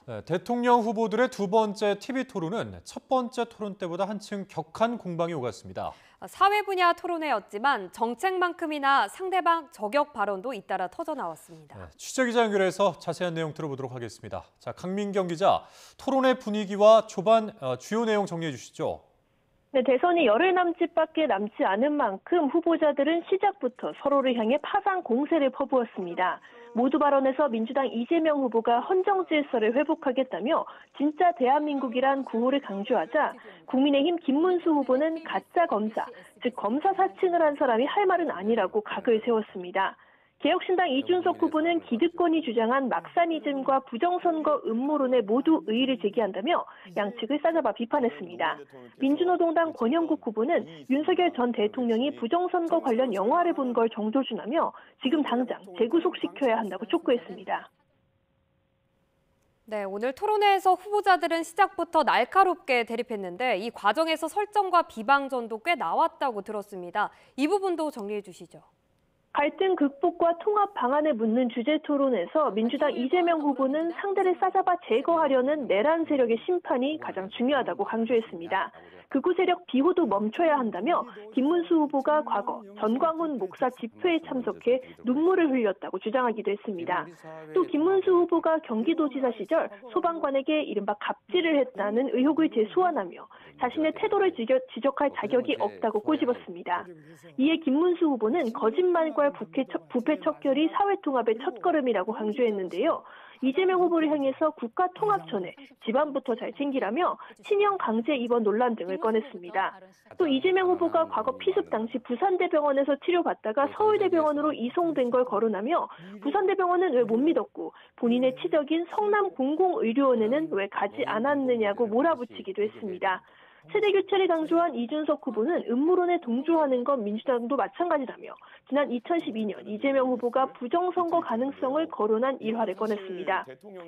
네, 대통령 후보들의 두 번째 TV 토론은 첫 번째 토론 때보다 한층 격한 공방이 오갔습니다. 사회 분야 토론회였지만 정책만큼이나 상대방 저격 발언도 잇따라 터져 나왔습니다. 네, 취재기자 연결해서 자세한 내용 들어보도록 하겠습니다. 자, 강민경 기자, 토론회 분위기와 초반 주요 내용 정리해 주시죠. 네, 대선이 열흘 남짓밖에 남지 않은 만큼 후보자들은 시작부터 서로를 향해 파상 공세를 퍼부었습니다. 모두 발언에서 민주당 이재명 후보가 헌정 질서를 회복하겠다며 진짜 대한민국이란 구호를 강조하자 국민의힘 김문수 후보는 가짜 검사, 즉 검사 사칭을 한 사람이 할 말은 아니라고 각을 세웠습니다. 개혁신당 이준석 후보는 기득권이 주장한 막사니즘과 부정선거 음모론에 모두 의의를 제기한다며 양측을 싸잡아 비판했습니다. 민주노동당 권영국 후보는 윤석열 전 대통령이 부정선거 관련 영화를 본 걸 정조준하며 지금 당장 재구속시켜야 한다고 촉구했습니다. 네, 오늘 토론회에서 후보자들은 시작부터 날카롭게 대립했는데 이 과정에서 설정과 비방전도 꽤 나왔다고 들었습니다. 이 부분도 정리해 주시죠. 갈등 극복과 통합 방안을 묻는 주제 토론에서 민주당 이재명 후보는 상대를 싸잡아 제거하려는 내란 세력의 심판이 가장 중요하다고 강조했습니다. 극우 세력 비호도 멈춰야 한다며 김문수 후보가 과거 전광훈 목사 집회에 참석해 눈물을 흘렸다고 주장하기도 했습니다. 또 김문수 후보가 경기도지사 시절 소방관에게 이른바 갑질을 했다는 의혹을 재소환하며 자신의 태도를 지적할 자격이 없다고 꼬집었습니다. 이에 김문수 후보는 거짓말과 부패 척결이 사회통합의 첫걸음이라고 강조했는데요. 이재명 후보를 향해서 국가통합 전에 집안부터 잘 챙기라며 친형 강제 입원 논란 등을 꺼냈습니다. 또 이재명 후보가 과거 피습 당시 부산대병원에서 치료받다가 서울대병원으로 이송된 걸 거론하며 부산대병원은 왜 못 믿었고 본인의 치적인 성남공공의료원에는 왜 가지 않았느냐고 몰아붙이기도 했습니다. 세대 교체를 강조한 이준석 후보는 음모론에 동조하는 건 민주당도 마찬가지라며 지난 2012년 이재명 후보가 부정선거 가능성을 거론한 일화를 꺼냈습니다.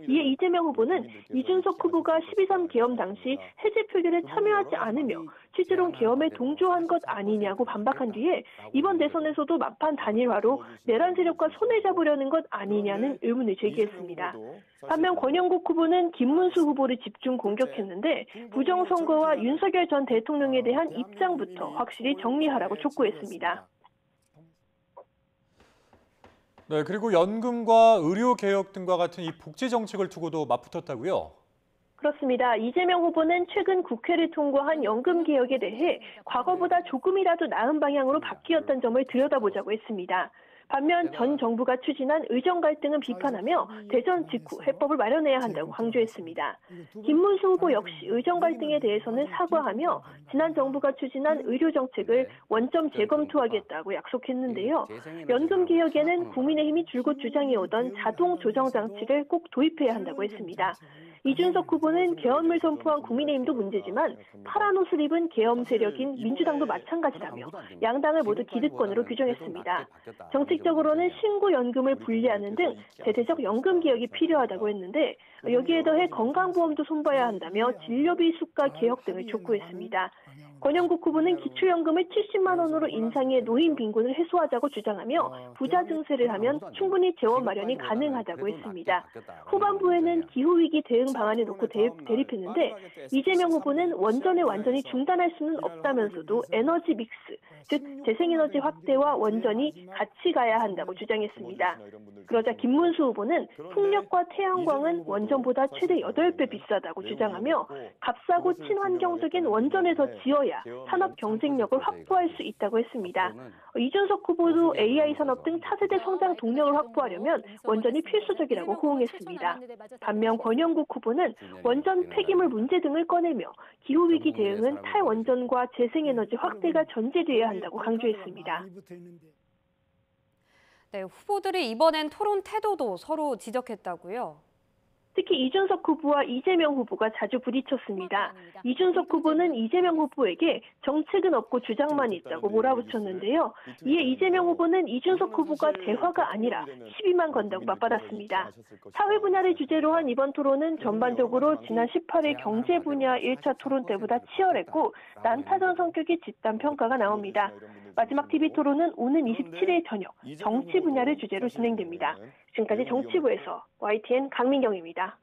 이에 이재명 후보는 이준석 후보가 12.3 계엄 당시 해제 표결에 참여하지 않으며 실제로 계엄에 동조한 것 아니냐고 반박한 뒤에 이번 대선에서도 막판 단일화로 내란 세력과 손을 잡으려는 것 아니냐는 의문을 제기했습니다. 반면 권영국 후보는 김문수 후보를 집중 공격했는데 부정선거와 윤석열 전 대통령에 대한 입장부터 확실히 정리하라고 촉구했습니다. 네, 그리고 연금과 의료 개혁 등과 같은 이 복지 정책을 두고도 맞붙었다고요? 그렇습니다. 이재명 후보는 최근 국회를 통과한 연금 개혁에 대해 과거보다 조금이라도 나은 방향으로 바뀌었다는 점을 들여다보자고 했습니다. 반면 전 정부가 추진한 의정 갈등은 비판하며 대선 직후 해법을 마련해야 한다고 강조했습니다. 김문수 후보 역시 의정 갈등에 대해서는 사과하며 지난 정부가 추진한 의료 정책을 원점 재검토하겠다고 약속했는데요. 연금 개혁에는 국민의힘이 줄곧 주장해오던 자동 조정 장치를 꼭 도입해야 한다고 했습니다. 이준석 후보는 계엄을 선포한 국민의힘도 문제지만 파란 옷을 입은 계엄 세력인 민주당도 마찬가지라며 양당을 모두 기득권으로 규정했습니다. 정책적으로는 신고연금을 분리하는 등 대대적 연금 개혁이 필요하다고 했는데 여기에 더해 건강보험도 손봐야 한다며 진료비 수가 개혁 등을 촉구했습니다. 권영국 후보는 기초연금을 70만 원으로 인상해 노인 빈곤을 해소하자고 주장하며 부자 증세를 하면 충분히 재원 마련이 가능하다고 했습니다. 후반부에는 기후위기 대응 방안을 놓고 대립했는데 이재명 후보는 원전을 완전히 중단할 수는 없다면서도 에너지 믹스, 즉 재생에너지 확대와 원전이 같이 가야 한다고 주장했습니다. 그러자 김문수 후보는 풍력과 태양광은 원전보다 최대 8배 비싸다고 주장하며 값싸고 친환경적인 원전을 더 지어야 산업 경쟁력을 확보할 수 있다고 했습니다. 이준석 후보도 AI 산업 등 차세대 성장 동력을 확보하려면 원전이 필수적이라고 호응했습니다. 반면 권영국 후보는 원전 폐기물 문제 등을 꺼내며 기후위기 대응은 탈원전과 재생에너지 확대가 전제되어야 한다고 강조했습니다. 네, 후보들이 이번엔 토론 태도도 서로 지적했다고요? 특히 이준석 후보와 이재명 후보가 자주 부딪혔습니다. 이준석 후보는 이재명 후보에게 정책은 없고 주장만 있다고 몰아붙였는데요. 이에 이재명 후보는 이준석 후보가 대화가 아니라 시비만 건다고 맞받았습니다. 사회 분야를 주제로 한 이번 토론은 전반적으로 지난 18일 경제 분야 1차 토론 때보다 치열했고 난타전 성격의 집단 평가가 나옵니다. 마지막 TV 토론은 오는 27일 저녁 정치 분야를 주제로 진행됩니다. 지금까지 정치부에서 YTN 강민경입니다.